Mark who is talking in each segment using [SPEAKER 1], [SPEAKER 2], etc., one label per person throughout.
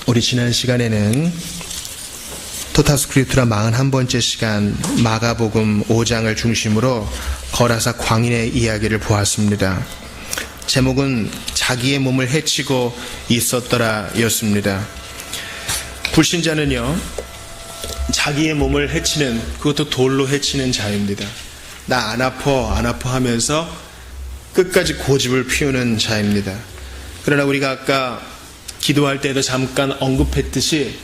[SPEAKER 1] 우리 지난 시간에는 토타스크립투라 41번째 시간 마가복음 5장을 중심으로 거라사 광인의 이야기를 보았습니다. 제목은 자기의 몸을 해치고 있었더라 였습니다. 불신자는요, 자기의 몸을 해치는, 그것도 돌로 해치는 자입니다. 나 안 아파 하면서 끝까지 고집을 피우는 자입니다. 그러나 우리가 아까 기도할 때도 잠깐 언급했듯이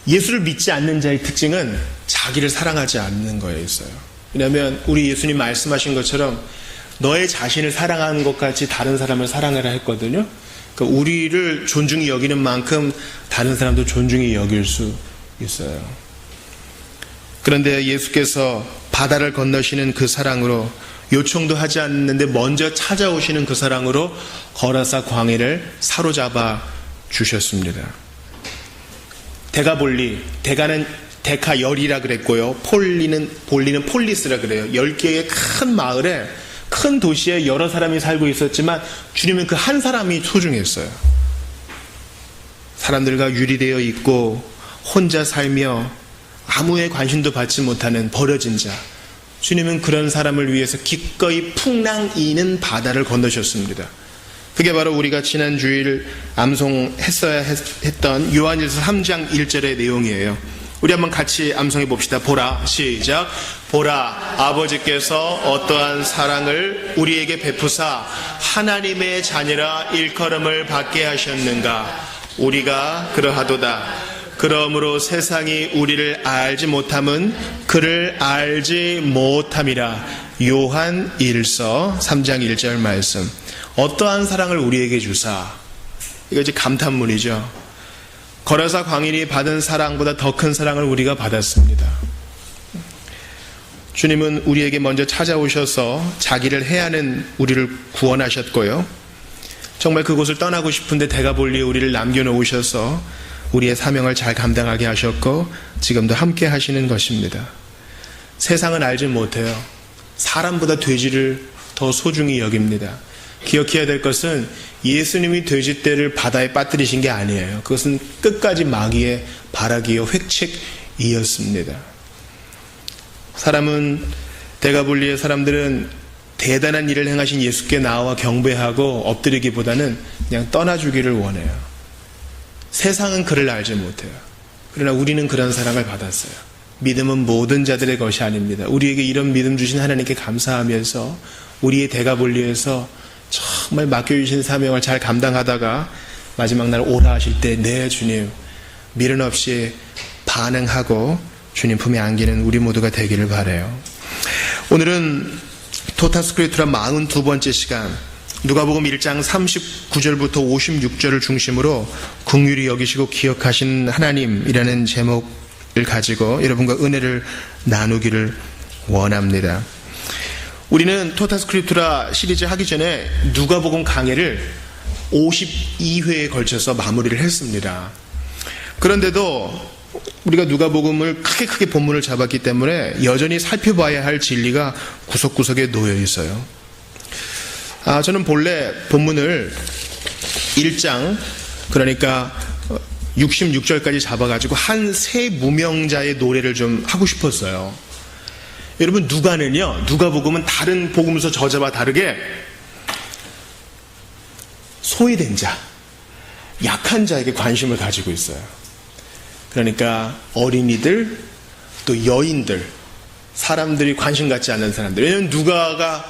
[SPEAKER 1] 예수를 믿지 않는 자의 특징은 자기를 사랑하지 않는 거에 있어요. 왜냐하면 우리 예수님 말씀하신 것처럼 너의 자신을 사랑하는 것 같이 다른 사람을 사랑하라 했거든요. 그러니까 우리를 존중히 여기는 만큼 다른 사람도 존중히 여길 수 있어요. 그런데 예수께서 바다를 건너시는 그 사랑으로, 요청도 하지 않는데 먼저 찾아오시는 그 사랑으로 거라사 광야를 사로잡아 주셨습니다. 데가볼리, 데가는 데카열이라 그랬고요, 볼리는 폴리스라 그래요. 10개의 큰 마을에, 큰 도시에 여러 사람이 살고 있었지만 주님은 그 한 사람이 소중했어요. 사람들과 유리되어 있고 혼자 살며 아무의 관심도 받지 못하는 버려진 자, 주님은 그런 사람을 위해서 기꺼이 풍랑이는 바다를 건너셨습니다. 그게 바로 우리가 지난 주일 암송했어야 했던 요한일서 3장 1절의 내용이에요. 우리 한번 같이 암송해 봅시다. 보라, 시작. 보라, 아버지께서 어떠한 사랑을 우리에게 베푸사 하나님의 자녀라 일컬음을 받게 하셨는가. 우리가 그러하도다. 그러므로 세상이 우리를 알지 못함은 그를 알지 못함이라. 요한 1서 3장 1절 말씀. 어떠한 사랑을 우리에게 주사. 이거 이제 감탄문이죠. 거라사 광인이 받은 사랑보다 더 큰 사랑을 우리가 받았습니다. 주님은 우리에게 먼저 찾아오셔서 자기를 해하는 우리를 구원하셨고요, 정말 그곳을 떠나고 싶은데 데가볼리에 우리를 남겨놓으셔서 우리의 사명을 잘 감당하게 하셨고 지금도 함께 하시는 것입니다. 세상은 알지 못해요. 사람보다 돼지를 더 소중히 여깁니다. 기억해야 될 것은 예수님이 돼지떼를 바다에 빠뜨리신 게 아니에요. 그것은 끝까지 마귀의 바라기요 획책이었습니다. 데가볼리의 사람들은 대단한 일을 행하신 예수께 나와 경배하고 엎드리기보다는 그냥 떠나주기를 원해요. 세상은 그를 알지 못해요. 그러나 우리는 그런 사랑을 받았어요. 믿음은 모든 자들의 것이 아닙니다. 우리에게 이런 믿음 주신 하나님께 감사하면서 우리의 데가볼리에서 정말 맡겨주신 사명을 잘 감당하다가 마지막 날 오라 하실 때, 네 주님, 미련 없이 반응하고 주님 품에 안기는 우리 모두가 되기를 바라요. 오늘은 토타스크립투라 42번째 시간, 누가복음 1장 39절부터 56절을 중심으로 긍휼히 여기시고 기억하신 하나님이라는 제목을 가지고 여러분과 은혜를 나누기를 원합니다. 우리는 토타스크립투라 시리즈 하기 전에 누가복음 강해를 52회에 걸쳐서 마무리를 했습니다. 그런데도 우리가 누가복음을 크게 본문을 잡았기 때문에 여전히 살펴봐야 할 진리가 구석구석에 놓여 있어요. 저는 본래 본문을 1장, 그러니까 66절까지 잡아가지고 한 세 무명자의 노래를 좀 하고 싶었어요. 여러분, 누가복음은 다른 복음서 저자와 다르게 소외된 자, 약한 자에게 관심을 가지고 있어요. 그러니까 어린이들, 또 여인들, 사람들이 관심 갖지 않는 사람들. 왜냐하면 누가가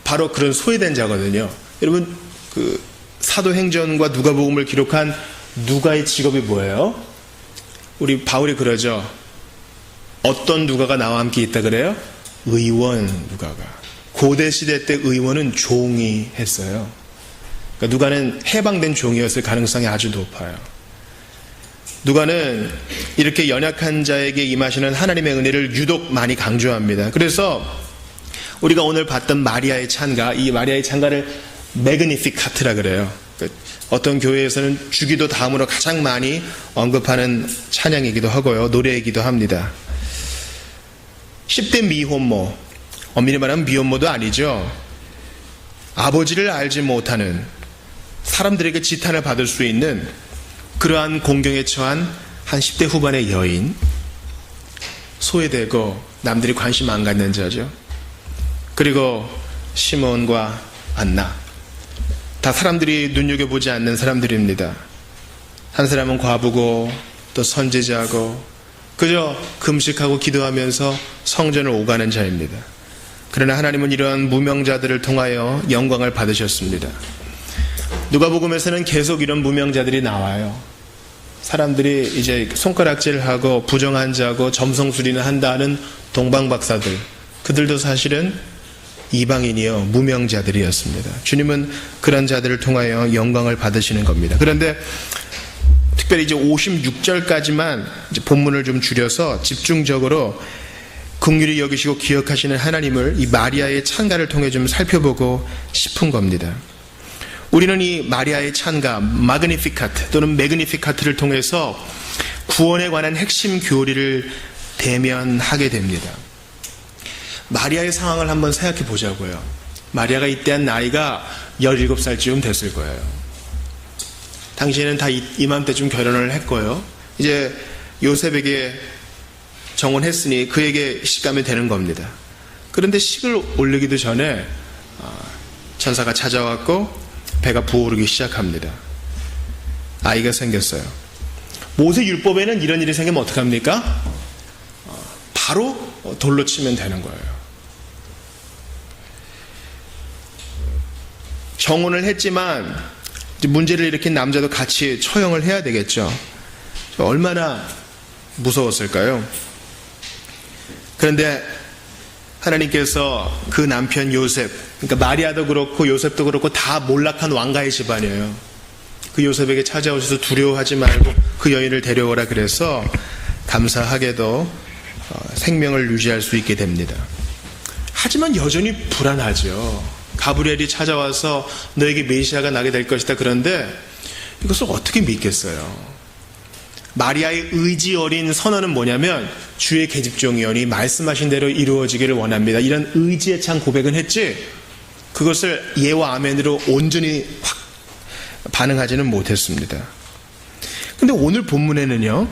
[SPEAKER 1] 바로 그런 소외된 자거든요. 여러분, 그 사도행전과 누가복음을 기록한 누가의 직업이 뭐예요? 우리 바울이 그러죠. 어떤 누가가 나와 함께 있다 그래요? 의원 누가가. 고대 시대 때 의원은 종이 했어요. 그러니까 누가는 해방된 종이었을 가능성이 아주 높아요. 누가는 이렇게 연약한 자에게 임하시는 하나님의 은혜를 유독 많이 강조합니다. 그래서 우리가 오늘 봤던 마리아의 찬가, 이 마리아의 찬가를 매그니피카트라 그래요. 어떤 교회에서는 주기도 다음으로 가장 많이 언급하는 찬양이기도 하고요, 노래이기도 합니다. 10대 미혼모, 엄밀히 말하면 미혼모도 아니죠. 아버지를 알지 못하는, 사람들에게 지탄을 받을 수 있는 그러한 공경에 처한 한 10대 후반의 여인, 소외되고 남들이 관심 안 갖는 자죠. 그리고 시몬과 안나, 다 사람들이 눈여겨보지 않는 사람들입니다. 한 사람은 과부고 또 선지자고 그저 금식하고 기도하면서 성전을 오가는 자입니다. 그러나 하나님은 이러한 무명자들을 통하여 영광을 받으셨습니다. 누가복음에서는 계속 이런 무명자들이 나와요. 사람들이 이제 손가락질하고 부정한 자고 점성술이나 한다는 동방박사들, 그들도 사실은 이방인이요 무명자들이었습니다. 주님은 그런 자들을 통하여 영광을 받으시는 겁니다. 그런데 특별히 이제 56절까지만 이제 본문을 좀 줄여서 집중적으로 긍휼히 여기시고 기억하시는 하나님을 이 마리아의 찬가를 통해 좀 살펴보고 싶은 겁니다. 우리는 이 마리아의 찬가, 마그니피카트 또는 매그니피카트를 통해서 구원에 관한 핵심 교리를 대면하게 됩니다. 마리아의 상황을 한번 생각해 보자고요. 마리아가 이때 한 나이가 17살쯤 됐을 거예요. 당시에는 다 이맘때쯤 결혼을 했고요. 이제 요셉에게 정혼했으니 그에게 시집가면 되는 겁니다. 그런데 식을 올리기도 전에 천사가 찾아왔고 배가 부어오르기 시작합니다. 아이가 생겼어요. 모세 율법에는 이런 일이 생기면 어떡합니까? 바로 돌로 치면 되는 거예요. 정혼을 했지만 문제를 일으킨 남자도 같이 처형을 해야 되겠죠. 얼마나 무서웠을까요? 그런데 하나님께서 그 남편 요셉, 그러니까 마리아도 그렇고 요셉도 그렇고 다 몰락한 왕가의 집안이에요. 그 요셉에게 찾아오셔서 두려워하지 말고 그 여인을 데려오라 그래서 감사하게도 생명을 유지할 수 있게 됩니다. 하지만 여전히 불안하죠. 가브리엘이 찾아와서 너에게 메시아가 나게 될 것이다. 그런데 이것을 어떻게 믿겠어요? 마리아의 의지 어린 선언은 뭐냐면 주의 계집종이오니 말씀하신 대로 이루어지기를 원합니다. 이런 의지에 찬 고백은 했지 그것을 예와 아멘으로 온전히 확 반응하지는 못했습니다. 근데 오늘 본문에는요,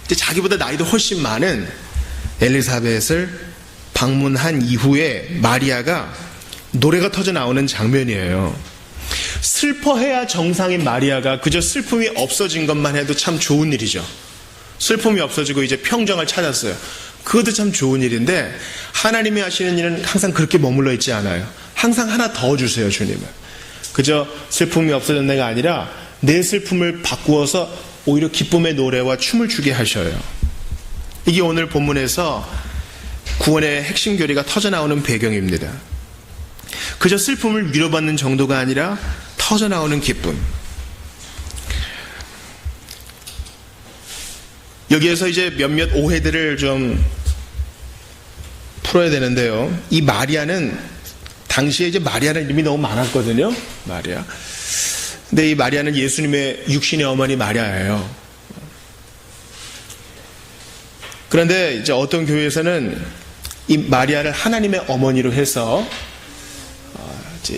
[SPEAKER 1] 이제 자기보다 나이도 훨씬 많은 엘리사벳을 방문한 이후에 마리아가 노래가 터져 나오는 장면이에요. 슬퍼해야 정상인 마리아가 그저 슬픔이 없어진 것만 해도 참 좋은 일이죠. 슬픔이 없어지고 이제 평정을 찾았어요. 그것도 참 좋은 일인데 하나님이 하시는 일은 항상 그렇게 머물러 있지 않아요. 항상 하나 더 주세요, 주님은. 그저 슬픔이 없어졌네가 아니라 내 슬픔을 바꾸어서 오히려 기쁨의 노래와 춤을 추게 하셔요. 이게 오늘 본문에서 구원의 핵심 교리가 터져나오는 배경입니다. 그저 슬픔을 위로받는 정도가 아니라 터져나오는 기쁨. 여기에서 이제 몇몇 오해들을 좀 풀어야 되는데요. 이 마리아는 당시에 이제 마리아라는 이름이 너무 많았거든요. 마리아. 근데 이 마리아는 예수님의 육신의 어머니 마리아예요. 그런데 이제 어떤 교회에서는 이 마리아를 하나님의 어머니로 해서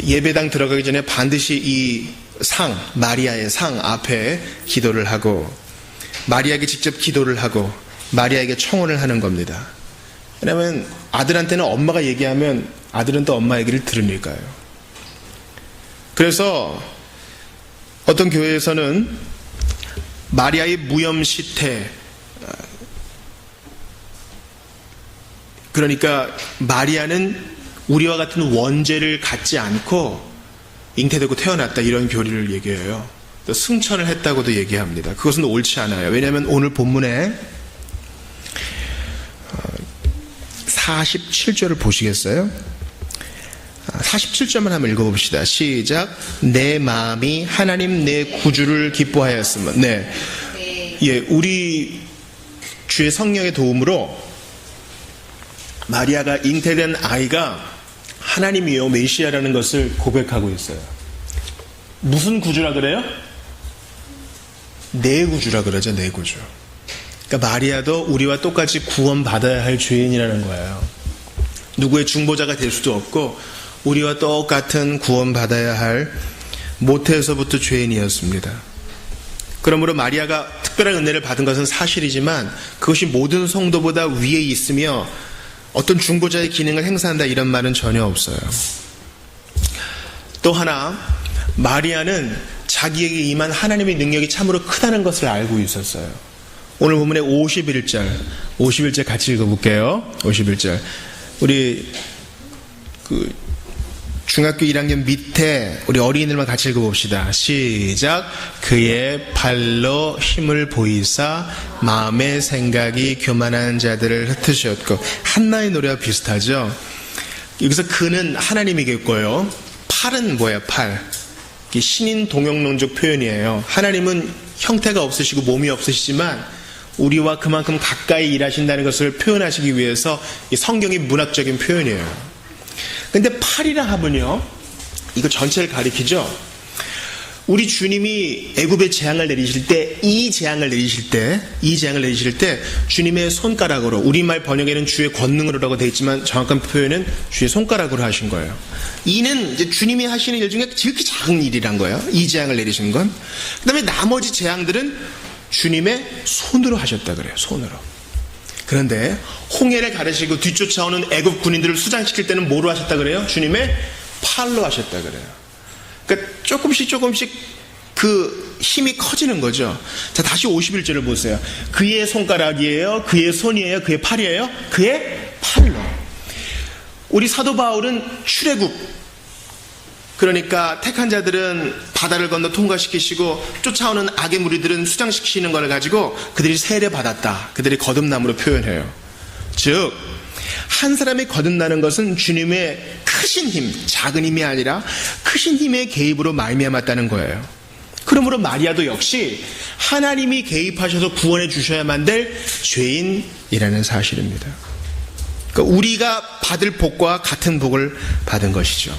[SPEAKER 1] 예배당 들어가기 전에 반드시 이 상, 마리아의 상 앞에 기도를 하고 마리아에게 직접 기도를 하고 마리아에게 청혼을 하는 겁니다. 왜냐하면 아들한테는 엄마가 얘기하면 아들은 또 엄마 얘기를 들으니까요. 그래서 어떤 교회에서는 마리아의 무염시태, 그러니까 마리아는 우리와 같은 원죄를 갖지 않고 잉태되고 태어났다, 이런 교리를 얘기해요. 또 승천을 했다고도 얘기합니다. 그것은 옳지 않아요. 왜냐하면 오늘 본문에 47절을 보시겠어요? 47절만 한번 읽어봅시다. 시작. 내 마음이 하나님 내 구주를 기뻐하였으면. 네. 예, 우리 주의 성령의 도움으로 마리아가 잉태된 아이가 하나님이요 메시아라는 것을 고백하고 있어요. 무슨 구주라 그래요? 내 구주라 그러죠. 내 구주. 그러니까 마리아도 우리와 똑같이 구원받아야 할 죄인이라는 거예요. 누구의 중보자가 될 수도 없고 우리와 똑같은 구원받아야 할 모태에서부터 죄인이었습니다. 그러므로 마리아가 특별한 은혜를 받은 것은 사실이지만 그것이 모든 성도보다 위에 있으며 어떤 중보자의 기능을 행사한다 이런 말은 전혀 없어요. 또 하나, 마리아는 자기에게 임한 하나님의 능력이 참으로 크다는 것을 알고 있었어요. 오늘 본문의 51절 같이 읽어볼게요. 51절. 우리 중학교 1학년 밑에 우리 어린이들만 같이 읽어봅시다. 시작. 그의 발로 힘을 보이사 마음의 생각이 교만한 자들을 흩으셨고. 한나의 노래와 비슷하죠. 여기서 그는 하나님이겠고요. 팔은 뭐예요? 팔. 신인 동형론적 표현이에요. 하나님은 형태가 없으시고 몸이 없으시지만 우리와 그만큼 가까이 일하신다는 것을 표현하시기 위해서 이 성경이 문학적인 표현이에요. 근데 팔이라 하면요, 이거 전체를 가리키죠. 우리 주님이 애굽의 재앙을 내리실 때, 이 재앙을 내리실 때 주님의 손가락으로, 우리말 번역에는 주의 권능으로라고 되어 있지만 정확한 표현은 주의 손가락으로 하신 거예요. 이는 이제 주님이 하시는 일 중에 지극히 작은 일이란 거예요. 이 재앙을 내리신 건. 그 다음에 나머지 재앙들은 주님의 손으로 하셨다 그래요. 손으로. 그런데 홍해를 가르시고 뒤쫓아오는 애굽 군인들을 수장시킬 때는 뭐로 하셨다 그래요? 주님의 팔로 하셨다 그래요. 그러니까 조금씩 그 힘이 커지는 거죠. 자, 다시 51절을 보세요. 그의 손가락이에요? 그의 손이에요? 그의 팔이에요? 그의 팔로. 우리 사도 바울은 출애굽, 그러니까 택한 자들은 바다를 건너 통과시키시고 쫓아오는 악의 무리들은 수장시키시는 걸 가지고 그들이 세례받았다, 그들이 거듭남으로 표현해요. 즉 한 사람이 거듭나는 것은 주님의 크신 힘, 작은 힘이 아니라 크신 힘의 개입으로 말미암았다는 거예요. 그러므로 마리아도 역시 하나님이 개입하셔서 구원해 주셔야만 될 죄인이라는 사실입니다. 그러니까 우리가 받을 복과 같은 복을 받은 것이죠.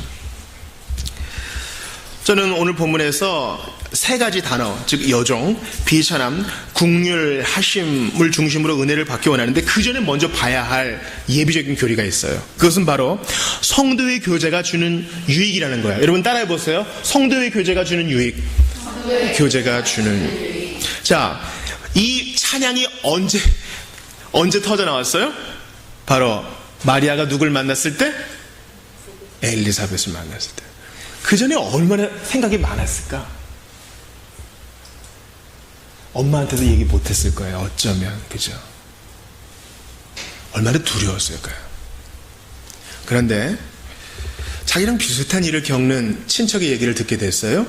[SPEAKER 1] 저는 오늘 본문에서 세 가지 단어, 즉 여종, 비천함, 국률, 하심을 중심으로 은혜를 받기 원하는데 그 전에 먼저 봐야 할 예비적인 교리가 있어요. 그것은 바로 성도의 교제가 주는 유익이라는 거예요. 여러분 따라해 보세요. 성도의 교제가 주는 유익. 교제가 주는 유익. 자, 이 찬양이 언제 터져 나왔어요? 바로 마리아가 누굴 만났을 때? 엘리사벳을 만났을 때. 그 전에 얼마나 생각이 많았을까? 엄마한테도 얘기 못했을 거예요. 어쩌면. 그죠? 얼마나 두려웠을까요? 그런데 자기랑 비슷한 일을 겪는 친척의 얘기를 듣게 됐어요.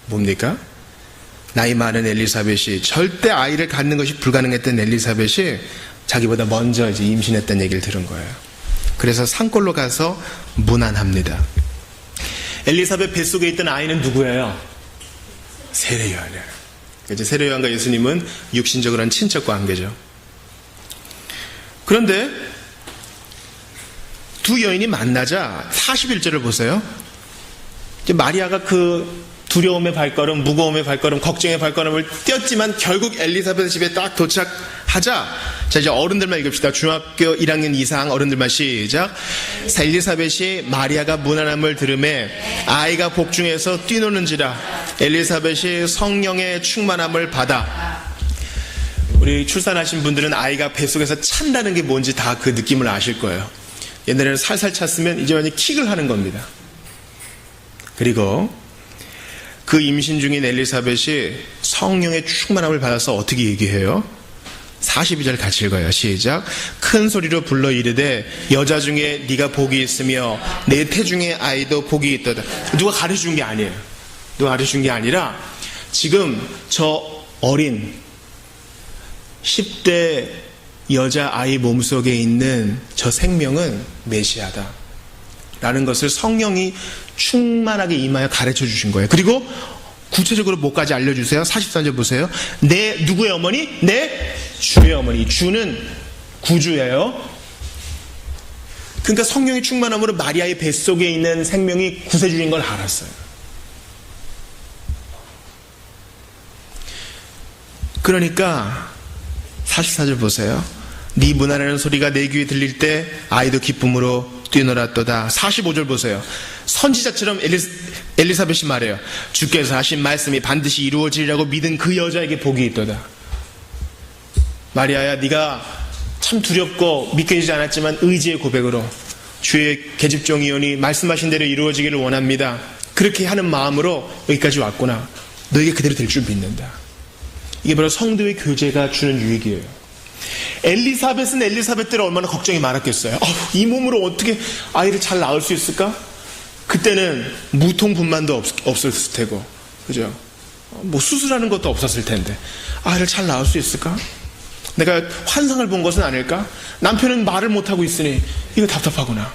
[SPEAKER 1] 뭡니까? 나이 많은 엘리사벳이, 절대 아이를 갖는 것이 불가능했던 엘리사벳이 자기보다 먼저 이제 임신했다는 얘기를 들은 거예요. 그래서 산골로 가서 문안합니다. 엘리사벳 뱃속에 있던 아이는 누구예요? 세례요한이에요. 이제 세례요한과 예수님은 육신적으로 한 친척 관계죠. 그런데 두 여인이 만나자 41절을 보세요. 이제 마리아가 그 두려움의 발걸음, 무거움의 발걸음, 걱정의 발걸음을 띄었지만 결국 엘리사벳 집에 딱 도착하자, 자 이제 어른들만 읽읍시다. 중학교 1학년 이상 어른들만 시작. 엘리사벳이 마리아가 문안함을 들음에 아이가 복중에서 뛰노는지라 엘리사벳이 성령의 충만함을 받아. 우리 출산하신 분들은 아이가 뱃속에서 찬다는 게 뭔지 다 그 느낌을 아실 거예요. 옛날에는 살살 찼으면 이제 완전히 킥을 하는 겁니다. 그리고 그 임신 중인 엘리사벳이 성령의 충만함을 받아서 어떻게 얘기해요? 42절 같이 읽어요. 시작. 큰 소리로 불러 이르되 여자 중에 네가 복이 있으며 내 태중의 아이도 복이 있도다. 누가 가르쳐준 게 아니에요. 누가 가르쳐준 게 아니라 지금 저 어린 10대 여자아이 몸속에 있는 저 생명은 메시아다 라는 것을 성령이 충만하게 임하여 가르쳐 주신 거예요. 그리고 구체적으로 뭐까지 알려주세요? 43절 보세요. 내 누구의 어머니? 내 주의 어머니. 주는 구주예요. 그러니까 성령의 충만함으로 마리아의 뱃속에 있는 생명이 구세주인 걸 알았어요. 그러니까 44절 보세요. 네 문안하는 소리가 내 귀에 들릴 때 아이도 기쁨으로 뛰놀았도다. 45절 보세요. 선지자처럼 엘리사벳이 말해요. 주께서 하신 말씀이 반드시 이루어지리라고 믿은 그 여자에게 복이 있도다. 마리아야, 네가 참 두렵고 믿겨지지 않았지만 의지의 고백으로 주의 계집종이오니 말씀하신 대로 이루어지기를 원합니다. 그렇게 하는 마음으로 여기까지 왔구나. 너에게 그대로 될 줄 믿는다. 이게 바로 성도의 교제가 주는 유익이에요. 엘리사벳은 엘리사벳대로 얼마나 걱정이 많았겠어요. 이 몸으로 어떻게 아이를 잘 낳을 수 있을까? 그때는 무통분만도 없었을 테고, 그죠? 뭐 수술하는 것도 없었을 텐데 아이를 잘 낳을 수 있을까? 내가 환상을 본 것은 아닐까? 남편은 말을 못하고 있으니 이거 답답하구나.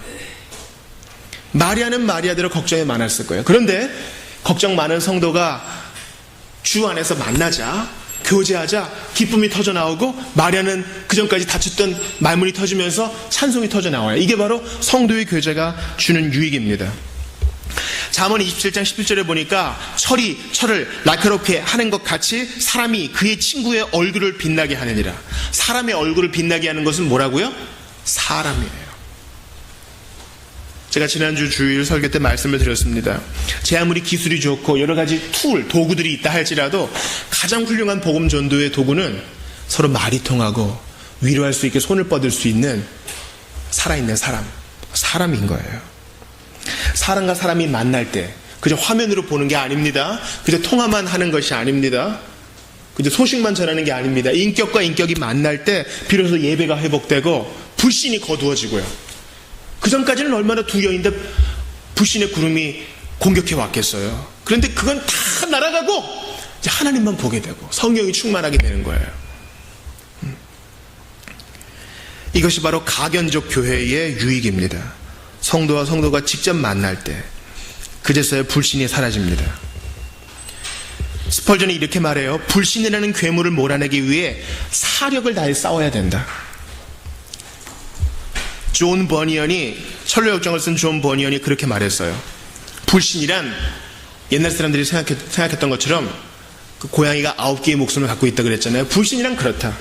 [SPEAKER 1] 마리아는 마리아대로 걱정이 많았을 거예요. 그런데 걱정 많은 성도가 주 안에서 만나자, 교제하자 기쁨이 터져 나오고, 마리아는 그전까지 닫혔던 말문이 터지면서 찬송이 터져 나와요. 이게 바로 성도의 교제가 주는 유익입니다. 잠언 27장 11절에 보니까 철이 철을 날카롭게 하는 것 같이 사람이 그의 친구의 얼굴을 빛나게 하느니라. 사람의 얼굴을 빛나게 하는 것은 뭐라고요? 사람이에요. 제가 지난주 주일 설교 때 말씀을 드렸습니다. 제 아무리 기술이 좋고 여러 가지 도구들이 있다 할지라도 가장 훌륭한 복음 전도의 도구는 서로 말이 통하고 위로할 수 있게 손을 뻗을 수 있는 살아있는 사람인 거예요. 사람과 사람이 만날 때 그저 화면으로 보는 게 아닙니다. 그저 통화만 하는 것이 아닙니다. 그저 소식만 전하는 게 아닙니다. 인격과 인격이 만날 때 비로소 예배가 회복되고 불신이 거두어지고요. 그전까지는 얼마나 두 여인데 불신의 구름이 공격해 왔겠어요. 그런데 그건 다 날아가고 이제 하나님만 보게 되고 성령이 충만하게 되는 거예요. 이것이 바로 가견적 교회의 유익입니다. 성도와 성도가 직접 만날 때 그제서야 불신이 사라집니다. 스펄전이 이렇게 말해요. 불신이라는 괴물을 몰아내기 위해 사력을 다해 싸워야 된다. 존 버니언이, 철로역정을 쓴 존 버니언이 그렇게 말했어요. 불신이란 옛날 사람들이 생각했던 것처럼 그 고양이가 9개의 목숨을 갖고 있다 그랬잖아요. 불신이란 그렇다.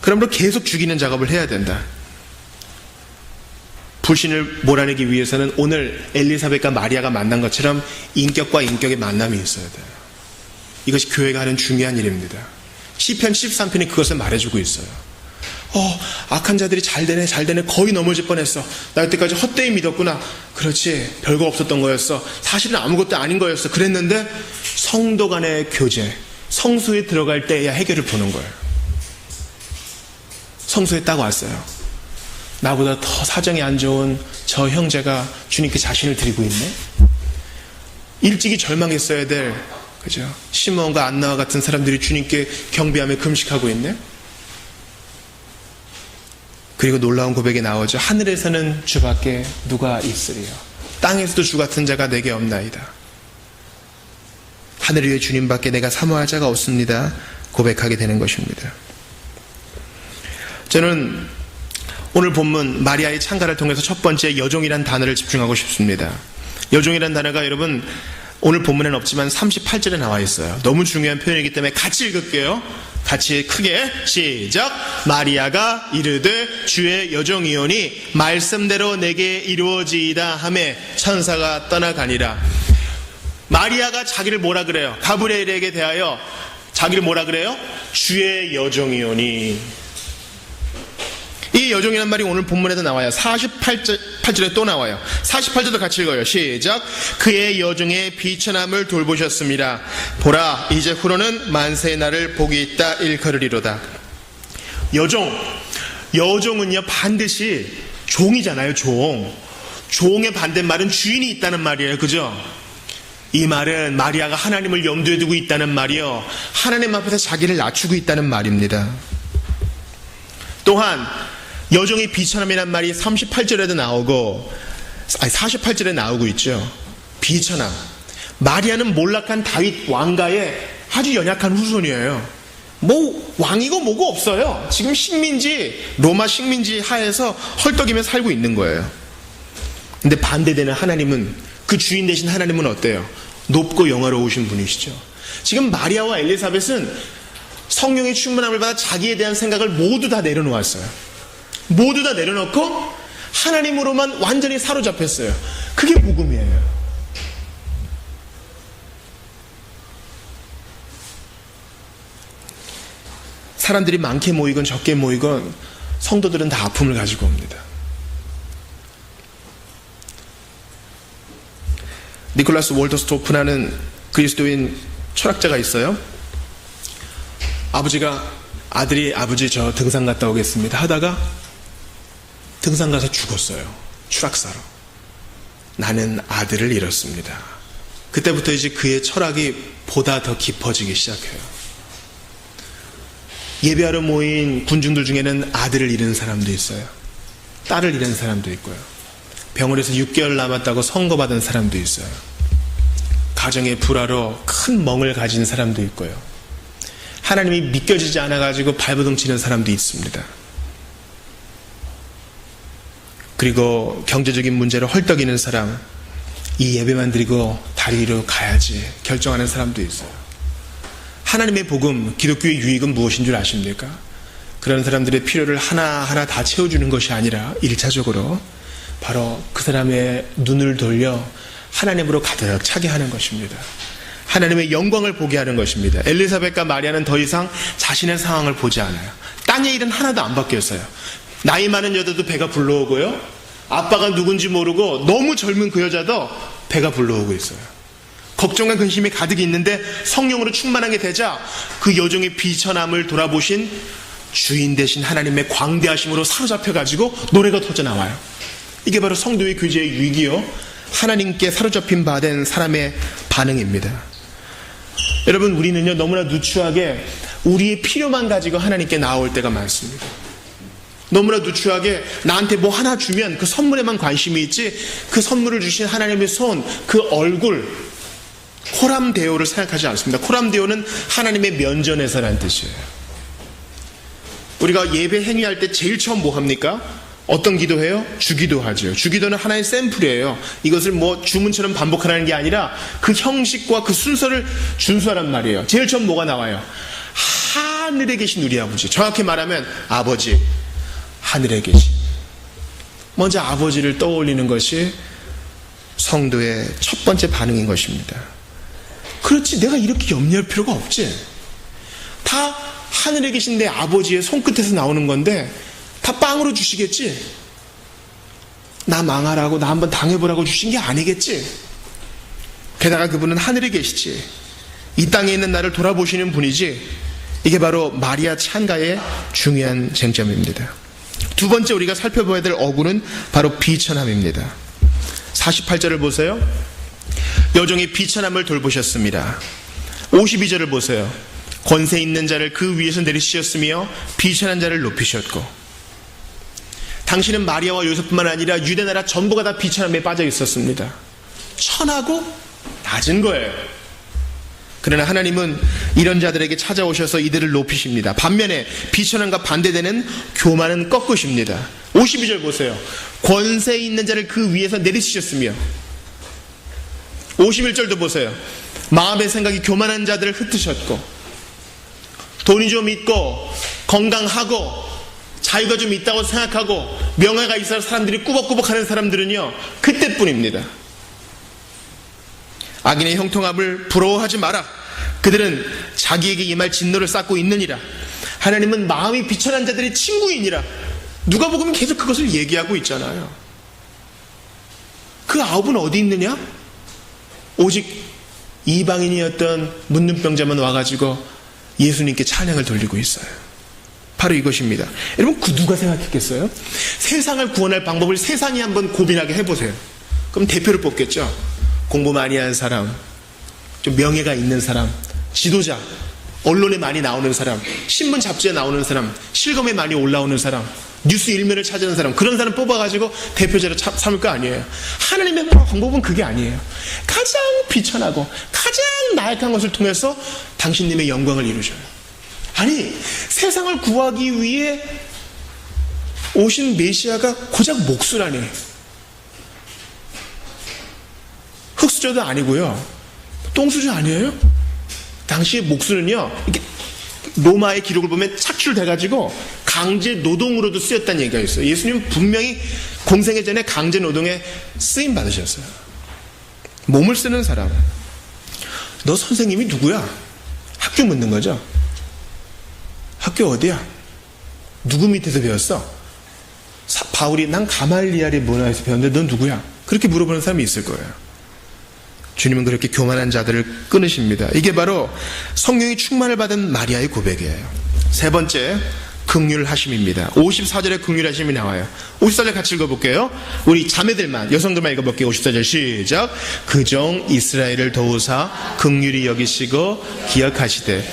[SPEAKER 1] 그러므로 계속 죽이는 작업을 해야 된다. 불신을 몰아내기 위해서는 오늘 엘리사벳과 마리아가 만난 것처럼 인격과 인격의 만남이 있어야 돼요. 이것이 교회가 하는 중요한 일입니다. 시편 13편이 그것을 말해주고 있어요. 악한 자들이 잘 되네 거의 넘어질 뻔했어. 나 그때까지 헛되이 믿었구나. 그렇지, 별거 없었던 거였어. 사실은 아무것도 아닌 거였어. 그랬는데 성도 간의 교제, 성소에 들어갈 때야 해결을 보는 거예요. 성소에 딱 왔어요. 나보다 더 사정이 안 좋은 저 형제가 주님께 자신을 드리고 있네. 일찍이 절망했어야 될, 그죠? 시몬과 안나와 같은 사람들이 주님께 경배하며 금식하고 있네. 그리고 놀라운 고백이 나오죠. 하늘에서는 주밖에 누가 있으리요. 땅에서도 주 같은 자가 내게 없나이다. 하늘 위에 주님밖에 내가 사모할 자가 없습니다. 고백하게 되는 것입니다. 저는 오늘 본문 마리아의 창가를 통해서 첫 번째 여종이란 단어를 집중하고 싶습니다. 여종이란 단어가 여러분 오늘 본문에는 없지만 38절에 나와 있어요. 너무 중요한 표현이기 때문에 같이 읽을게요. 같이 크게 시작. 마리아가 이르되 주의 여종이오니 말씀대로 내게 이루어지이다 하매 천사가 떠나가니라. 마리아가 자기를 뭐라 그래요? 가브리엘에게 대하여 자기를 뭐라 그래요? 주의 여종이오니. 이 여종이란 말이 오늘 본문에도 나와요. 48절에 또 나와요. 48절도 같이 읽어요. 시작. 그의 여종의 비천함을 돌보셨습니다. 보라, 이제 후로는 만세의 날을 복이 있다 일컬으리로다. 여종은요 반드시 종이잖아요. 종의 반대말은 주인이 있다는 말이에요. 그죠? 이 말은 마리아가 하나님을 염두에 두고 있다는 말이요, 하나님 앞에서 자기를 낮추고 있다는 말입니다. 또한 여종의 비천함이란 말이 38절에도 나오고 48절에 나오고 있죠. 비천함. 마리아는 몰락한 다윗 왕가의 아주 연약한 후손이에요. 뭐 왕이고 뭐고 없어요. 지금 로마 식민지 하에서 헐떡이며 살고 있는 거예요. 근데 반대되는 하나님은, 그 주인 되신 하나님은 어때요? 높고 영화로우신 분이시죠. 지금 마리아와 엘리사벳은 성령의 충만함을 받아 자기에 대한 생각을 모두 다 내려놓았어요. 모두 다 내려놓고 하나님으로만 완전히 사로잡혔어요. 그게 복음이에요. 사람들이 많게 모이건 적게 모이건 성도들은 다 아픔을 가지고 옵니다. 니콜라스 월터스토프라는 그리스도인 철학자가 있어요. 아들이 아버지 저 등산 갔다 오겠습니다 하다가 등산 가서 죽었어요. 추락사로. 나는 아들을 잃었습니다. 그때부터 이제 그의 철학이 보다 더 깊어지기 시작해요. 예배하러 모인 군중들 중에는 아들을 잃은 사람도 있어요. 딸을 잃은 사람도 있고요. 병원에서 6개월 남았다고 선고받은 사람도 있어요. 가정의 불화로 큰 멍을 가진 사람도 있고요. 하나님이 믿겨지지 않아가지고 발버둥 치는 사람도 있습니다. 그리고 경제적인 문제로 헐떡이는 사람, 이 예배만 드리고 다리 위로 가야지 결정하는 사람도 있어요. 하나님의 복음, 기독교의 유익은 무엇인 줄 아십니까? 그런 사람들의 필요를 하나하나 다 채워주는 것이 아니라 1차적으로 바로 그 사람의 눈을 돌려 하나님으로 가득 차게 하는 것입니다. 하나님의 영광을 보게 하는 것입니다. 엘리사벳과 마리아는 더 이상 자신의 상황을 보지 않아요. 땅의 일은 하나도 안 바뀌었어요. 나이 많은 여자도 배가 불러오고요. 아빠가 누군지 모르고 너무 젊은 그 여자도 배가 불러오고 있어요. 걱정과 근심이 가득 있는데 성령으로 충만하게 되자 그 여종의 비천함을 돌아보신 주인 되신 하나님의 광대하심으로 사로잡혀가지고 노래가 터져나와요. 이게 바로 성도의 교제의 유익이요, 하나님께 사로잡힌 바 된 사람의 반응입니다. 여러분, 우리는요 너무나 누추하게 우리의 필요만 가지고 하나님께 나올 때가 많습니다. 너무나 누추하게 나한테 뭐 하나 주면 그 선물에만 관심이 있지, 그 선물을 주신 하나님의 손, 그 얼굴, 코람데오를 생각하지 않습니다. 코람데오는 하나님의 면전에서라는 뜻이에요. 우리가 예배 행위할 때 제일 처음 뭐 합니까? 어떤 기도해요? 주기도 하죠. 주기도는 하나의 샘플이에요. 이것을 뭐 주문처럼 반복하라는 게 아니라 그 형식과 그 순서를 준수하란 말이에요. 제일 처음 뭐가 나와요? 하늘에 계신 우리 아버지. 정확히 말하면 아버지, 하늘에 계신. 먼저 아버지를 떠올리는 것이 성도의 첫 번째 반응인 것입니다. 그렇지, 내가 이렇게 염려할 필요가 없지. 다 하늘에 계신 내 아버지의 손끝에서 나오는 건데 다 빵으로 주시겠지? 나 망하라고, 나 한번 당해보라고 주신 게 아니겠지? 게다가 그분은 하늘에 계시지. 이 땅에 있는 나를 돌아보시는 분이지. 이게 바로 마리아 찬가의 중요한 쟁점입니다. 두 번째 우리가 살펴봐야 될 어구는 바로 비천함입니다. 48절을 보세요. 여종의 비천함을 돌보셨습니다. 52절을 보세요. 권세 있는 자를 그 위에서 내리시었으며 비천한 자를 높이셨고. 당신은 마리아와 요셉뿐만 아니라 유대나라 전부가 다 비천함에 빠져 있었습니다. 천하고 낮은 거예요. 그러나 하나님은 이런 자들에게 찾아오셔서 이들을 높이십니다. 반면에 비천함과 반대되는 교만은 꺾으십니다. 52절 보세요. 권세 있는 자를 그 위에서 내리시셨으며. 51절도 보세요. 마음의 생각이 교만한 자들을 흩으셨고, 돈이 좀 있고 건강하고 자유가 좀 있다고 생각하고 명예가 있어서 사람들이 꾸벅꾸벅 하는 사람들은요, 그때뿐입니다. 악인의 형통함을 부러워하지 마라. 그들은 자기에게 임할 진노를 쌓고 있느니라. 하나님은 마음이 비천한 자들의 친구이니라. 누가복음은 계속 그것을 얘기하고 있잖아요. 그 아홉은 어디 있느냐? 오직 이방인이었던 문둥병자만 와가지고 예수님께 찬양을 돌리고 있어요. 바로 이것입니다. 여러분, 그 누가 생각했겠어요? 세상을 구원할 방법을 세상이 한번 고민하게 해보세요. 그럼 대표를 뽑겠죠. 공부 많이 한 사람, 좀 명예가 있는 사람, 지도자, 언론에 많이 나오는 사람, 신문 잡지에 나오는 사람, 실검에 많이 올라오는 사람, 뉴스 일면을 차지하는 사람, 그런 사람 뽑아가지고 대표자로 삼을 거 아니에요. 하나님의 방법은 그게 아니에요. 가장 비천하고 가장 나약한 것을 통해서 당신님의 영광을 이루셔요. 아니, 세상을 구하기 위해 오신 메시아가 고작 목수라니. 흙수저도 아니고요, 똥수저 아니에요. 당시 목수는요, 이렇게 로마의 기록을 보면 착출돼가지고 강제 노동으로도 쓰였다는 얘기가 있어요. 예수님은 분명히 공생애 전에 강제 노동에 쓰임 받으셨어요. 몸을 쓰는 사람. 너 선생님이 누구야? 학교 묻는 거죠. 학교 어디야? 누구 밑에서 배웠어? 바울이 난 가말리엘의 문화에서 배웠는데 넌 누구야? 그렇게 물어보는 사람이 있을 거예요. 주님은 그렇게 교만한 자들을 끊으십니다. 이게 바로 성령의 충만을 받은 마리아의 고백이에요. 세 번째, 긍휼하심입니다. 54절에 긍휼하심이 나와요. 54절 같이 읽어볼게요. 우리 자매들만, 여성들만 읽어볼게요. 54절 시작. 그종 이스라엘을 도우사 긍휼히 여기시고 기억하시되.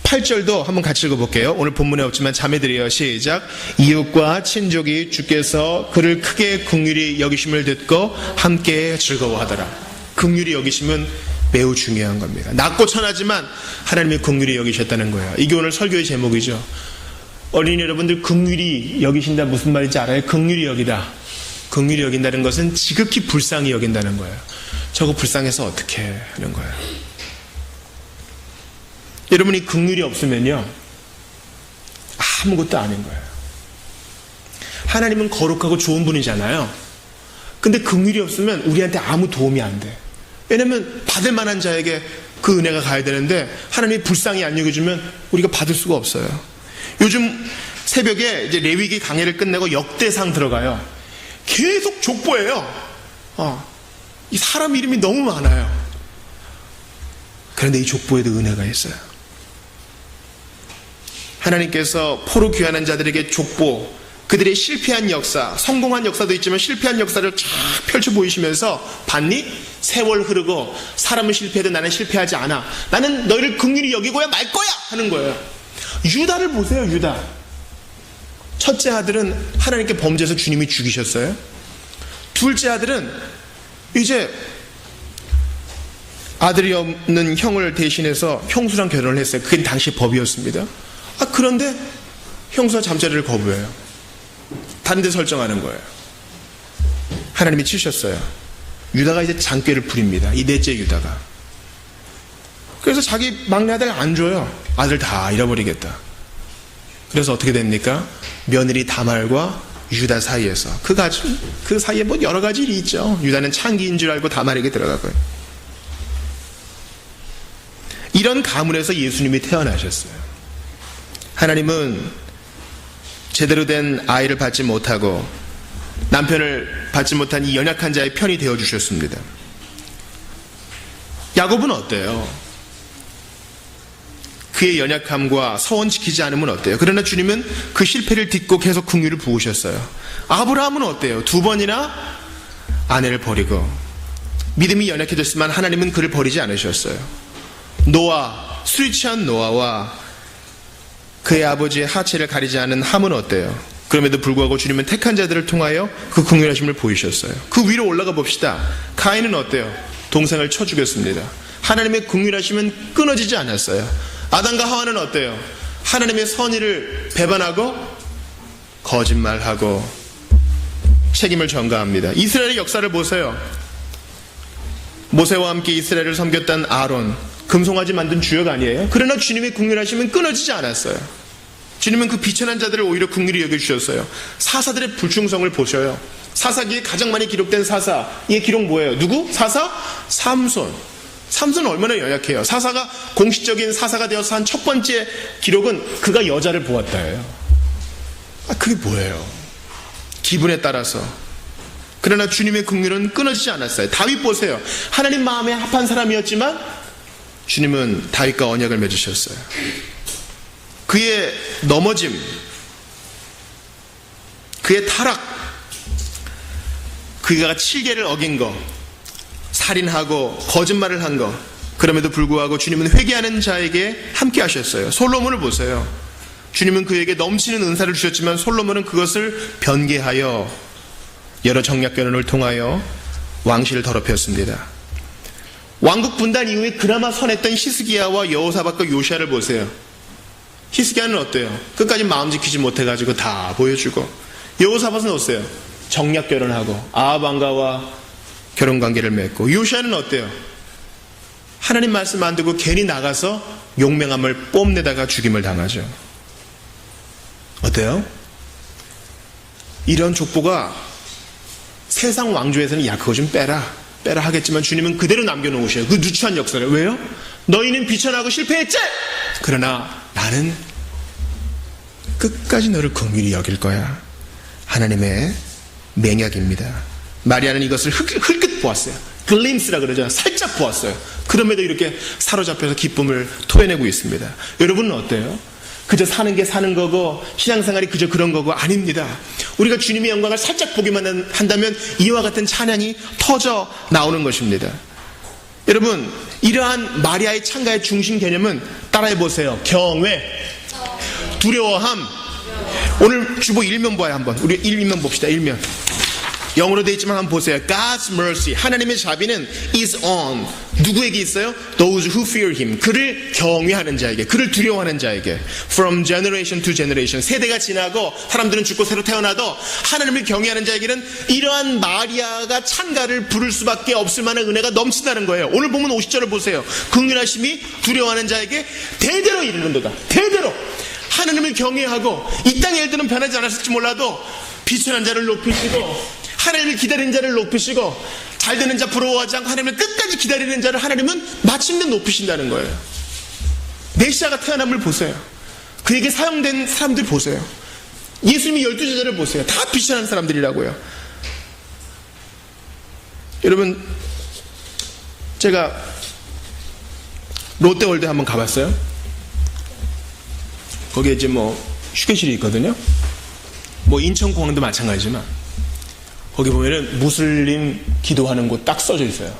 [SPEAKER 1] 58절도 한번 같이 읽어볼게요. 오늘 본문에 없지만 자매들이요. 시작. 이웃과 친족이 주께서 그를 크게 긍휼히 여기심을 듣고 함께 즐거워하더라. 긍휼히 여기심은 매우 중요한 겁니다. 낮고 천하지만 하나님이 긍휼히 여기셨다는 거예요. 이게 오늘 설교의 제목이죠. 어린이 여러분들, 긍휼히 여기신다 무슨 말인지 알아요? 긍휼히 여기다. 긍휼히 여긴다는 것은 지극히 불쌍히 여긴다는 거예요. 저거 불쌍해서 어떻게 하는 거예요? 여러분이 긍휼이 없으면요, 아무것도 아닌 거예요. 하나님은 거룩하고 좋은 분이잖아요. 근데 긍휼이 없으면 우리한테 아무 도움이 안 돼. 왜냐면 받을 만한 자에게 그 은혜가 가야 되는데 하나님이 불쌍히 안 여겨주면 우리가 받을 수가 없어요. 요즘 새벽에 이제 레위기 강해를 끝내고 역대상 들어가요. 계속 족보예요. 이 사람 이름이 너무 많아요. 그런데 이 족보에도 은혜가 있어요. 하나님께서 포로 귀환한 자들에게 족보, 그들의 실패한 역사, 성공한 역사도 있지만 실패한 역사를 쫙 펼쳐 보이시면서 봤니? 세월 흐르고 사람은 실패해도 나는 실패하지 않아. 나는 너희를 긍휼히 여기고야 말 거야 하는 거예요. 유다를 보세요. 유다. 첫째 아들은 하나님께 범죄해서 주님이 죽이셨어요. 둘째 아들은 이제 아들이 없는 형을 대신해서 형수랑 결혼을 했어요. 그게 당시 법이었습니다. 그런데 형수가 잠자리를 거부해요. 다른 데 설정하는 거예요. 하나님이 치셨어요. 유다가 이제 장꾀를 부립니다. 이 넷째 유다가. 그래서 자기 막내 아들 안 줘요. 아들 다 잃어버리겠다. 그래서 어떻게 됩니까? 며느리 다말과 유다 사이에서 그 사이에 뭐 여러 가지 일이 있죠. 유다는 창기인 줄 알고 다말에게 들어가고요. 이런 가문에서 예수님이 태어나셨어요. 하나님은 제대로 된 아이를 받지 못하고 남편을 받지 못한 이 연약한 자의 편이 되어주셨습니다. 야곱은 어때요? 그의 연약함과 서원 지키지 않으면 어때요? 그러나 주님은 그 실패를 딛고 계속 긍휼을 부으셨어요. 아브라함은 어때요? 2번이나 아내를 버리고 믿음이 연약해졌지만 하나님은 그를 버리지 않으셨어요. 노아, 술이 취한 노아와 그의 아버지의 하체를 가리지 않은 함은 어때요? 그럼에도 불구하고 주님은 택한 자들을 통하여 그 긍휼하심을 보이셨어요. 그 위로 올라가 봅시다. 가인은 어때요? 동생을 쳐 죽였습니다. 하나님의 긍휼하심은 끊어지지 않았어요. 아담과 하와는 어때요? 하나님의 선의를 배반하고 거짓말하고 책임을 전가합니다. 이스라엘의 역사를 보세요. 모세와 함께 이스라엘을 섬겼던 아론, 금송아지 만든 주역 아니에요? 그러나 주님의 긍휼하심은 끊어지지 않았어요. 주님은 그 비천한 자들을 오히려 긍휼히 여겨주셨어요. 사사들의 불충성을 보셔요. 사사기에 가장 많이 기록된 사사, 이 기록 뭐예요? 누구? 사사? 삼손. 삼손은 얼마나 연약해요. 사사가 공식적인 사사가 되어서 한 첫 번째 기록은 그가 여자를 보았다예요. 그게 뭐예요? 기분에 따라서. 그러나 주님의 긍휼은 끊어지지 않았어요. 다윗 보세요. 하나님 마음에 합한 사람이었지만 주님은 다윗과 언약을 맺으셨어요. 그의 넘어짐, 그의 타락, 그가 칠계를 어긴 거, 살인하고 거짓말을 한 거, 그럼에도 불구하고 주님은 회개하는 자에게 함께 하셨어요. 솔로몬을 보세요. 주님은 그에게 넘치는 은사를 주셨지만 솔로몬은 그것을 변개하여 여러 정략 결혼을 통하여 왕실을 더럽혔습니다. 왕국 분단 이후에 그나마 선했던 히스기야와 여호사밧과 요시야를 보세요. 히스기야는 어때요? 끝까지 마음 지키지 못해가지고 다 보여주고, 여호사밧은 어때요? 정략 결혼하고 아합 왕가와 결혼관계를 맺고, 요시야는 어때요? 하나님 말씀 안 듣고 괜히 나가서 용맹함을 뽐내다가 죽임을 당하죠. 어때요? 이런 족보가 세상 왕조에서는 야 그거 좀 빼라 하겠지만 주님은 그대로 남겨놓으셔요. 그 누추한 역사를. 왜요? 너희는 비천하고 실패했지? 그러나 나는 끝까지 너를 긍휼히 여길 거야. 하나님의 맹약입니다. 마리아는 이것을 흘끗 보았어요. 글림스라 그러죠. 살짝 보았어요. 그럼에도 이렇게 사로잡혀서 기쁨을 토해내고 있습니다. 여러분은 어때요? 그저 사는 게 사는 거고 신앙생활이 그저 그런 거고 아닙니다. 우리가 주님의 영광을 살짝 보기만 한다면 이와 같은 찬양이 터져 나오는 것입니다. 여러분, 이러한 마리아의 찬가의 중심 개념은 따라해 보세요. 경외, 두려워함. 오늘 주보 1면 봐요. 한번 우리 1면 봅시다. 1면 영어로 되어 있지만 한번 보세요. God's mercy, 하나님의 자비는 is on, 누구에게 있어요? Those who fear him, 그를 경외하는 자에게, 그를 두려워하는 자에게. From generation to generation, 세대가 지나고 사람들은 죽고 새로 태어나도 하나님을 경외하는 자에게는 이러한 마리아가 찬가를 부를 수밖에 없을 만한 은혜가 넘친다는 거예요. 오늘 보면 50절을 보세요. 긍휼하심이 두려워하는 자에게 대대로 이르는도다. 대대로 하나님을 경외하고 이 땅의 일들은 변하지 않았을지 몰라도 비천한 자를 높이시고 하나님을 기다리는 자를 높이시고 잘되는 자 부러워하지 않고 하나님을 끝까지 기다리는 자를 하나님은 마침내 높이신다는 거예요. 메시아가 태어남을 보세요. 그에게 사용된 사람들 보세요. 예수님이 12제자를 보세요. 다 비천한 사람들이라고요. 여러분, 제가 롯데월드 한번 가봤어요. 거기에 이제 휴게실이 있거든요. 인천공항도 마찬가지지만 거기 보면은 무슬림 기도하는 곳 딱 써져 있어요.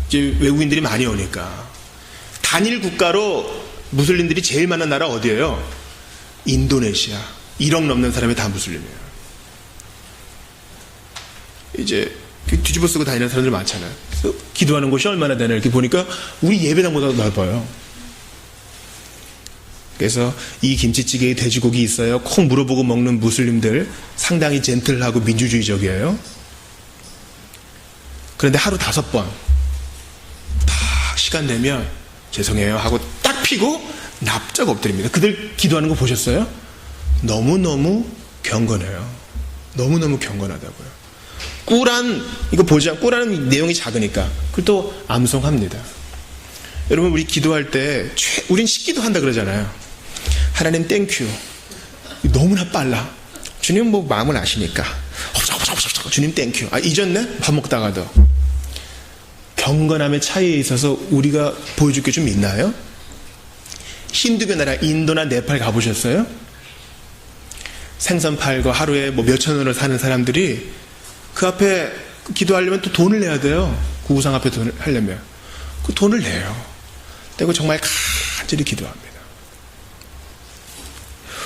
[SPEAKER 1] 이제 외국인들이 많이 오니까. 단일 국가로 무슬림들이 제일 많은 나라 어디예요? 인도네시아. 1억 넘는 사람이 다 무슬림이에요. 이제 뒤집어 쓰고 다니는 사람들 많잖아요. 그래서 기도하는 곳이 얼마나 되나 이렇게 보니까 우리 예배당보다 넓어요. 그래서 이 김치찌개에 돼지고기 있어요. 콩 물어보고 먹는 무슬림들 상당히 젠틀하고 민주주의적이에요. 그런데 하루 5번 다 시간 되면 죄송해요 하고 딱 피고 납작 엎드립니다. 그들 기도하는 거 보셨어요? 너무너무 경건해요. 너무너무 경건하다고요. 꾸란 이거 보자. 꾸란은 내용이 작으니까 그걸 또 암송합니다. 여러분, 우리 기도할 때 우린 식기도 한다 그러잖아요. 하나님 땡큐. 너무나 빨라. 주님 마음을 아시니까. 주님 땡큐. 잊었네? 밥 먹다가도. 경건함의 차이에 있어서 우리가 보여줄 게 좀 있나요? 힌두교 나라 인도나 네팔 가보셨어요? 생선 팔고 하루에 몇천 원을 사는 사람들이 그 앞에 기도하려면 또 돈을 내야 돼요. 구우상 앞에 돈을 하려면. 그 돈을 내요. 그리고 정말 간절히 기도합니다.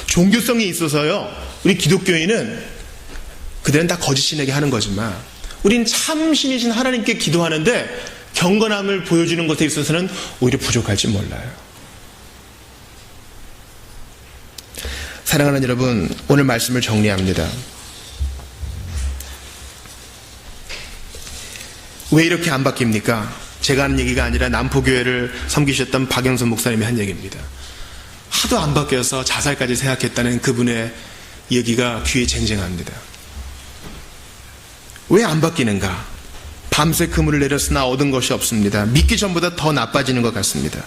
[SPEAKER 1] 종교성이 있어서요, 우리 기독교인은 그들은 다 거짓신에게 하는 거지만 우린 참신이신 하나님께 기도하는데 경건함을 보여주는 것에 있어서는 오히려 부족할지 몰라요. 사랑하는 여러분, 오늘 말씀을 정리합니다. 왜 이렇게 안 바뀝니까? 제가 하는 얘기가 아니라 남포교회를 섬기셨던 박영선 목사님이 한 얘기입니다. 하도 안 바뀌어서 자살까지 생각했다는 그분의 얘기가 귀에 쟁쟁합니다. 왜 안 바뀌는가? 밤새 그물을 내렸으나 얻은 것이 없습니다. 믿기 전보다 더 나빠지는 것 같습니다.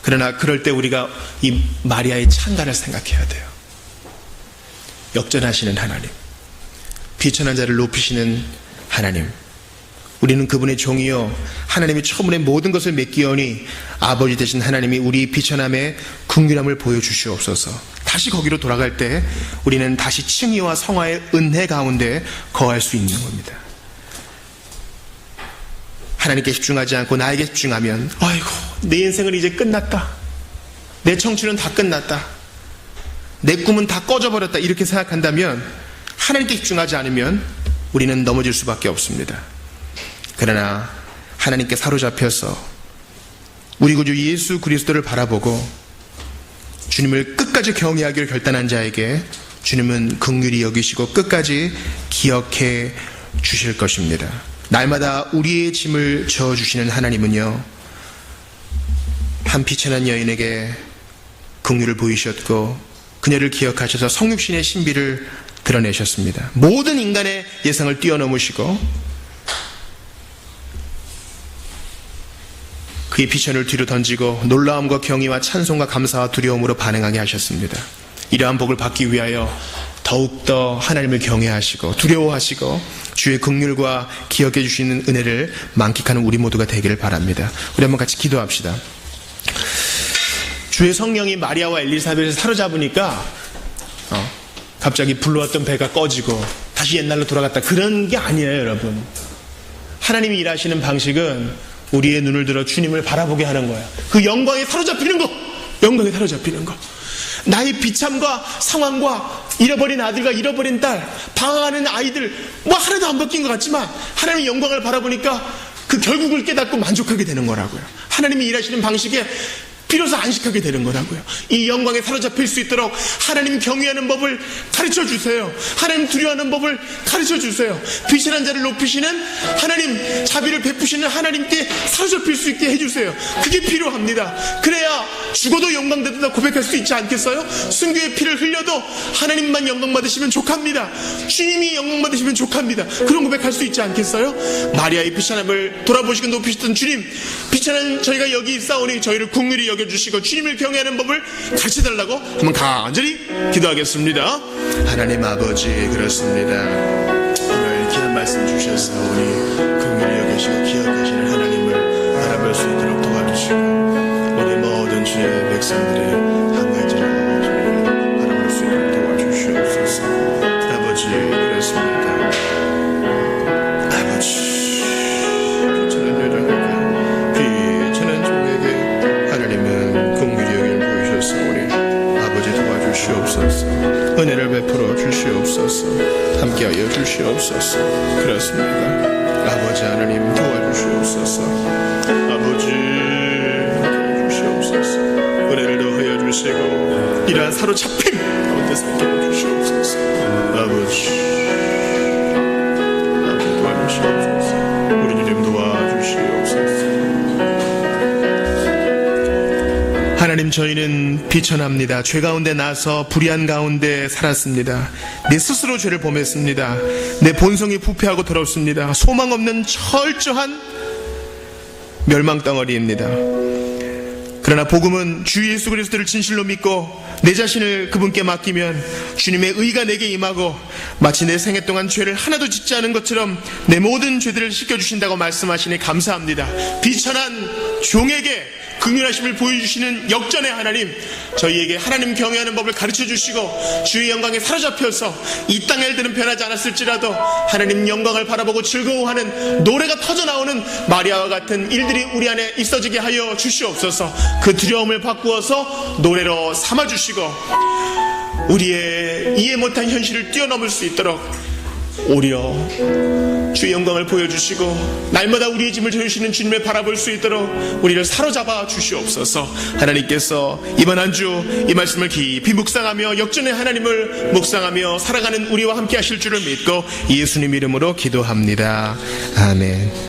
[SPEAKER 1] 그러나 그럴 때 우리가 이 마리아의 찬가를 생각해야 돼요. 역전하시는 하나님, 비천한 자를 높이시는 하나님, 우리는 그분의 종이요 하나님이 처음에 모든 것을 맡기오니 아버지 되신 하나님이 우리 비천함의 긍휼함을 보여주시옵소서. 다시 거기로 돌아갈 때 우리는 다시 칭의와 성화의 은혜 가운데 거할 수 있는 겁니다. 하나님께 집중하지 않고 나에게 집중하면 아이고 내 인생은 이제 끝났다, 내 청춘은 다 끝났다, 내 꿈은 다 꺼져버렸다 이렇게 생각한다면 하나님께 집중하지 않으면 우리는 넘어질 수밖에 없습니다. 그러나 하나님께 사로잡혀서 우리 구주 예수 그리스도를 바라보고 주님을 끝까지 경외하기를 결단한 자에게 주님은 긍휼히 여기시고 끝까지 기억해 주실 것입니다. 날마다 우리의 짐을 져주시는 하나님은요, 한 비천한 여인에게 긍휼을 보이셨고 그녀를 기억하셔서 성육신의 신비를 드러내셨습니다. 모든 인간의 예상을 뛰어넘으시고 그의 비천을 뒤로 던지고 놀라움과 경의와 찬송과 감사와 두려움으로 반응하게 하셨습니다. 이러한 복을 받기 위하여 더욱더 하나님을 경외하시고 두려워하시고 주의 긍휼과 기억해 주시는 은혜를 만끽하는 우리 모두가 되기를 바랍니다. 우리 한번 같이 기도합시다. 주의 성령이 마리아와 엘리사벳을 사로잡으니까 갑자기 불러왔던 배가 꺼지고 다시 옛날로 돌아갔다, 그런 게 아니에요. 여러분, 하나님이 일하시는 방식은 우리의 눈을 들어 주님을 바라보게 하는 거예요. 그 영광에 사로잡히는 거, 영광에 사로잡히는 거. 나의 비참과 상황과 잃어버린 아들과 잃어버린 딸, 방황하는 아이들, 뭐 하나도 안 바뀐 것 같지만 하나님의 영광을 바라보니까 그 결국을 깨닫고 만족하게 되는 거라고요. 하나님이 일하시는 방식에 비로소 안식하게 되는 거라고요. 이 영광에 사로잡힐 수 있도록 하나님 경외하는 법을 가르쳐 주세요. 하나님 두려워하는 법을 가르쳐 주세요. 비천한 자를 높이시는 하나님, 자비를 베푸시는 하나님께 사로잡힐 수 있게 해주세요. 그게 필요합니다. 그래야 죽어도 영광되다 고백할 수 있지 않겠어요? 순교의 피를 흘려도 하나님만 영광 받으시면 족합니다. 주님이 영광 받으시면 족합니다. 그런 고백할 수 있지 않겠어요? 마리아의 비천함을 돌아보시고 높이시던 주님, 비천한 저희가 여기 있사오니 저희를 긍휼히 여겨주시고 주님을 경외하는 법을 가르쳐달라고 한번 간절히 기도하겠습니다. 하나님 아버지, 그렇습니다. 오늘 귀한 말씀 주셨사오니 긍휼히 여기시고 기억하시는 하나님을 알아볼 수 있도록 도와주시고 우리 모든 주의 백성들의 한 가지로 주님을 알아볼 수 있도록 도와주시옵소서. 아버지, 그렇습니다. 아버지, 비천한 여정에게, 비천한 종에게 하나님은 긍휼히 여김을 보이셨사오니 아버지 도와주시옵소서. 은혜를 베풀어 주시옵소서. 함께하여 주시옵소서. 그렇습니다. 아버지 하나님 도와주시옵소서. 아버지 도와주시옵소서. 은혜를 더하여 주시고 이러한 사로잡힘 가운데서 함께하여 주시옵소서. 아버지 도와주시옵소서. 우리 주님 도와주시옵소서. 하나님, 저희는 비천합니다. 죄 가운데 나서 불의한 가운데 살았습니다. 내 스스로 죄를 범했습니다. 내 본성이 부패하고 더럽습니다. 소망 없는 철저한 멸망덩어리입니다. 그러나 복음은 주 예수 그리스도를 진실로 믿고 내 자신을 그분께 맡기면 주님의 의가 내게 임하고 마치 내 생애 동안 죄를 하나도 짓지 않은 것처럼 내 모든 죄들을 씻겨주신다고 말씀하시니 감사합니다. 비천한 종에게 긍휼하심을 보여주시는 역전의 하나님, 저희에게 하나님 경외하는 법을 가르쳐주시고 주의 영광에 사로잡혀서 이 땅의 일들은 변하지 않았을지라도 하나님 영광을 바라보고 즐거워하는 노래가 터져나오는 마리아와 같은 일들이 우리 안에 있어지게 하여 주시옵소서. 그 두려움을 바꾸어서 노래로 삼아주시고 우리의 이해 못한 현실을 뛰어넘을 수 있도록 오히려 주의 영광을 보여주시고 날마다 우리의 짐을 져주시는 주님을 바라볼 수 있도록 우리를 사로잡아 주시옵소서. 하나님께서 이번 한 주 이 말씀을 깊이 묵상하며 역전의 하나님을 묵상하며 살아가는 우리와 함께 하실 줄을 믿고 예수님 이름으로 기도합니다. 아멘.